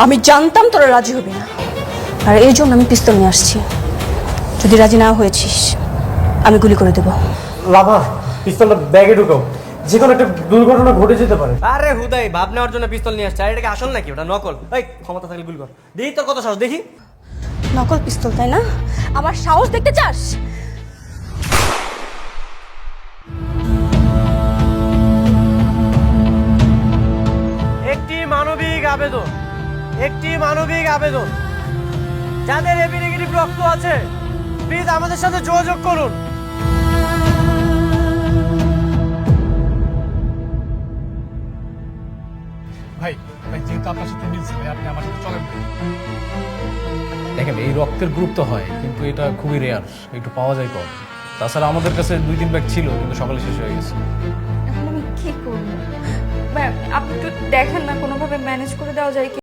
আমি জানতাম তোরা রাজি হবি না, আর এই জন্য আমি পিস্তল নিয়ে আসছি। যদি রাজি না হয়েছিস আমি গুলি করে দেবো। লাভা, পিস্তলটা ব্যাগে ঢুকাও, যে কোনো একটা দুর্ঘটনা ঘটে যেতে পারে। আরে হুদাই ভাব নেওয়ার জন্য পিস্তল নিয়ে আসছে, আর এটাকে আসল নাকি? ওটা নকল। এই ক্ষমতা থাকলে গুলি কর, দেখি তোর কত সাহস, দেখি। নকল পিস্তল তাই না? আমার সাহস দেখতে চাস? একটি মানবিক আবেদন, যাদের এবি নেগেটিভ রক্ত আছে প্লিজ আমাদের সাথে যোগাযোগ করুন। ভাই ভাই যেহেতু আপনার সাথে মিলছে ভাই, আপনি আমার সাথে চলেন ভাই। দেখেন এই রক্তের গ্রুপ তো হয়, কিন্তু এটা খুবই রেয়ার, একটু পাওয়া যায় কম। তাছাড়া আমাদের কাছে 2-3 ব্যাগ ছিল, কিন্তু সকালে শেষ হয়ে গেছে। এখন আমি কি করবো? আপনি একটু দেখেন না, কোনোভাবে ম্যানেজ করে দেওয়া যায় কি?